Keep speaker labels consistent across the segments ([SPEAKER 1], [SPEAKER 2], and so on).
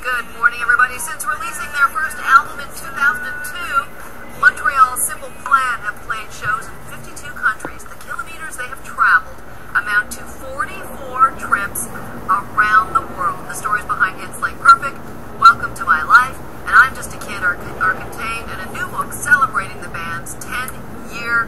[SPEAKER 1] Good morning, everybody. Since releasing their first album in 2002, Montreal's Simple Plan have played shows in 52 countries. The kilometers they have traveled amount to 44 trips around the world. The stories behind hits like Perfect, Welcome to My Life, and I'm Just a Kid are contained in a new book celebrating the band's 10-year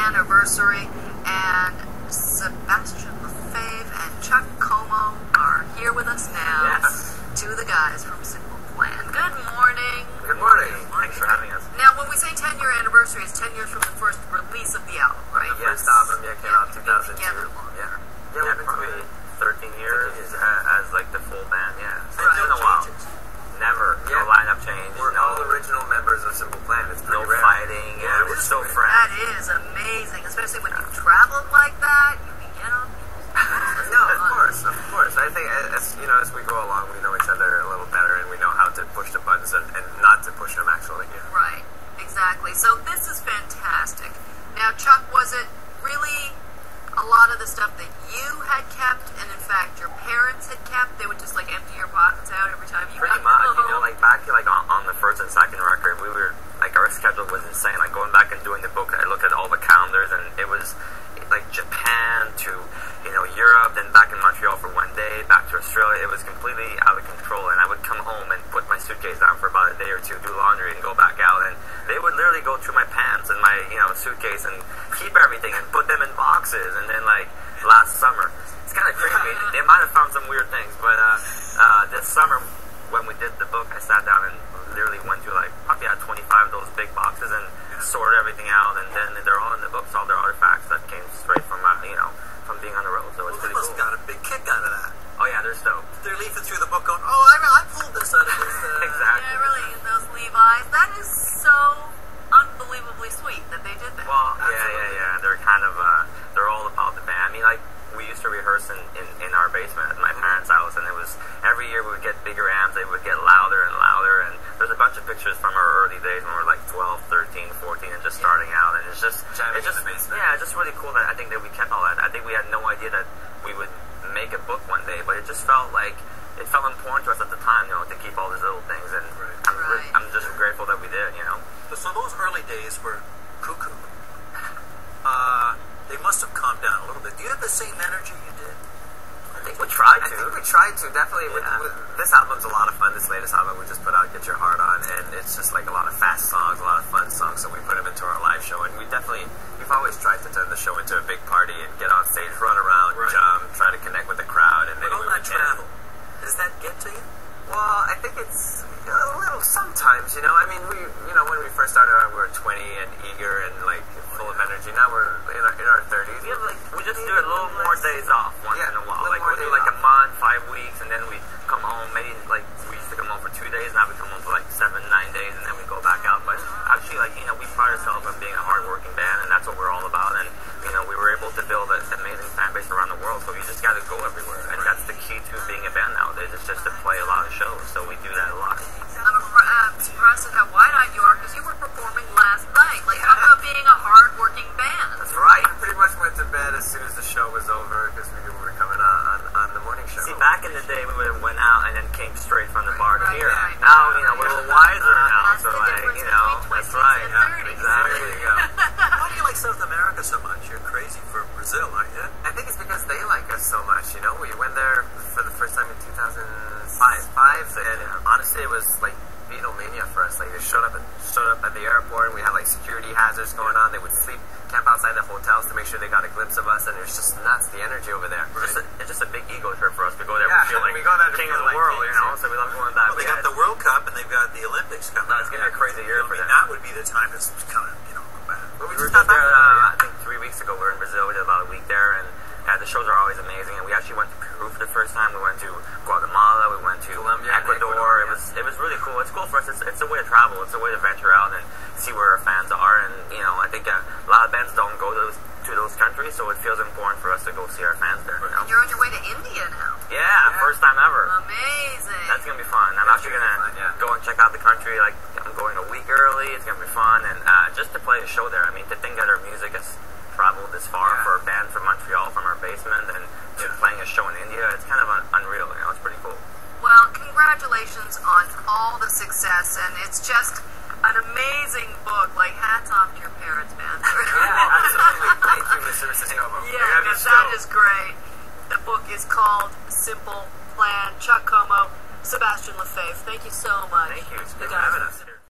[SPEAKER 1] anniversary. And Sebastian Lefebvre and Chuck Comeau are here with us now.
[SPEAKER 2] Yes.
[SPEAKER 1] Two of the guys from Simple Plan. Good morning.
[SPEAKER 2] Good morning. Thanks for having us.
[SPEAKER 1] Now, when we say 10-year anniversary, it's 10 years from the first release of the album, right?
[SPEAKER 2] The first album came out in 2002.
[SPEAKER 1] Yeah,
[SPEAKER 2] Probably 13 years as like the full band, yeah. So it's been a while. Never. No lineup change.
[SPEAKER 3] We're all original members of Simple Plan. It's pretty rare.
[SPEAKER 2] Fighting. Yeah, we're still friends.
[SPEAKER 1] That is amazing, especially when you've traveled like that. You can get on.
[SPEAKER 3] No, of course. I think as we go along, we know each other a little better, and we know how to push the buttons and not to push them. Actually,
[SPEAKER 1] Right, exactly. So this is fantastic. Now, Chuck, was it really a lot of the stuff that you had kept, and in fact your parents had kept? They would just like empty your pockets out every time you
[SPEAKER 2] Pretty
[SPEAKER 1] got
[SPEAKER 2] much.
[SPEAKER 1] home?
[SPEAKER 2] Like back on the first and second record, we were like our schedule was insane. Like going back and doing the book, I looked at all the calendars, and it was like Japan to Europe, then back in Montreal for one day, back to Australia. It was completely out of control, and I would come home and put my suitcase down for about a day or two, do laundry, and go back out, and they would literally go through my pants and my suitcase and keep everything and put them in boxes. And then like last summer, it's kind of crazy. They might have found some weird things, but this summer when we did the book, I sat down and literally went through like probably 25 of those big boxes and sorted everything out, and then they're all in the books, all their artifacts that came straight from from being on the road. So it's pretty cool.
[SPEAKER 4] Must have got a big kick out of that.
[SPEAKER 2] Oh yeah, they're stoked.
[SPEAKER 4] They're leafing through the book going, I pulled this out of this.
[SPEAKER 2] Exactly.
[SPEAKER 1] Yeah, really, those Levi's. That is so unbelievably sweet that they did that.
[SPEAKER 2] Well, yeah. They're kind of they're all about the band. I mean, like we used to rehearse in our basement at my parents' house, and it was every year we would get bigger amps. They would get louder and louder, and there's a bunch of pictures from our early days when we were like 12, 13, 14, and just starting out, and it's just
[SPEAKER 3] Jamming in the basement.
[SPEAKER 2] Yeah, it's just really cool that I think that we kept all that. I think we had no idea that we would make a book one day, but it just felt like it felt important to us at the time, to keep all these little things, and I'm just grateful that we did,
[SPEAKER 4] So those early days were cuckoo. They must have calmed down a little bit. Do you have the same energy you did?
[SPEAKER 2] I think we tried to.
[SPEAKER 3] Definitely. This album's a lot of fun. This latest album we just put out, Get Your Heart On, and it's just like a lot of fast songs, a lot of fun songs, so we put them into our live show, and we've always tried to turn the show into a big party and get on stage, run around, jump, try to connect with the crowd, and
[SPEAKER 4] But all that travel, does that get to you?
[SPEAKER 3] Well, I think it's a little sometimes, I mean, when we first started out, we were 20 and eager and like full of energy. Now we're in our 30s.
[SPEAKER 2] We just do a little more days off once in a while. Like we'll do like a month, 5 weeks, and then we come home. Maybe like we used to come home for 2 days. Now we come home for like 7, 9 days, and then we go back out. But actually, we pride ourselves on being a hardworking band, and that's what we're all about. And we were able to build an amazing fan base around the world. So you just got to go everywhere, and that's the key to being a band nowadays. It's just to play a lot of shows. So we do that a lot.
[SPEAKER 1] I'm surprised at how wide-eyed you are, because you were performing last night. Like, talk about being a hard-working band.
[SPEAKER 3] That's right. I pretty much went to bed as soon as the show was over because we knew we were coming on the morning show.
[SPEAKER 2] See, back in the day, we would have went out and then came straight from the bar to here.
[SPEAKER 1] Right.
[SPEAKER 2] Now, we're a little wiser now.
[SPEAKER 1] That's
[SPEAKER 2] So,
[SPEAKER 1] the
[SPEAKER 2] like,
[SPEAKER 1] difference between
[SPEAKER 2] that's
[SPEAKER 1] 20s
[SPEAKER 2] right.
[SPEAKER 1] and
[SPEAKER 2] Yeah,
[SPEAKER 1] 30s.
[SPEAKER 2] exactly. There you go.
[SPEAKER 4] Why do you like South America so much? You're crazy for Brazil, aren't you?
[SPEAKER 3] I think it's because they like us so much. We went there for the first time in 2005, and honestly, it was like Beatlemania for us. Like they showed up at the airport, and we had like security hazards going on. They would camp outside the hotels to make sure they got a glimpse of us, and it was just nuts, the energy over there.
[SPEAKER 2] It's just a big ego trip for us to go there.
[SPEAKER 3] Yeah,
[SPEAKER 2] we feel like
[SPEAKER 3] we go there to
[SPEAKER 2] king
[SPEAKER 3] feel
[SPEAKER 2] of the
[SPEAKER 3] like
[SPEAKER 2] world,
[SPEAKER 3] kings,
[SPEAKER 2] so we love going back.
[SPEAKER 4] Well, they got the World Cup and they've got the Olympics coming.
[SPEAKER 2] It's going to be a crazy year for them.
[SPEAKER 4] That would be the time to kind of, go back.
[SPEAKER 2] We were just there, I think 3 weeks ago. We were in Brazil. We did about a week there, and the shows are always amazing. And we actually went to Peru for the first time. We went to Guatemala. We went to Ecuador. It was really cool. It's cool for us. It's a way to travel. It's a way to venture out and see where our fans are. And I think a lot of bands don't go to those countries, so it feels important for us to go see our fans there.
[SPEAKER 1] You're on your way to India now.
[SPEAKER 2] Yeah, first time ever.
[SPEAKER 1] Amazing.
[SPEAKER 2] That's gonna be fun. I'm actually gonna go and check out the country. Like I'm going a week early. It's gonna be fun, and just to play a show there. I mean, to think that our music has traveled this far for a band from Montreal, from our basement, and to playing a show in India, it's kind of unreal. It's pretty cool.
[SPEAKER 1] Well, congratulations on all the success, and it's just an amazing book. Like, hats off to your parents, man.
[SPEAKER 3] Yeah, absolutely. Thank you, Mr. and Mrs. Comeau.
[SPEAKER 1] Yeah, that is great. The book is called Simple Plan. Chuck Comeau, Sebastian Lefebvre. Thank you so much.
[SPEAKER 3] Thank you. It's
[SPEAKER 1] You
[SPEAKER 3] been
[SPEAKER 1] guys
[SPEAKER 3] having us.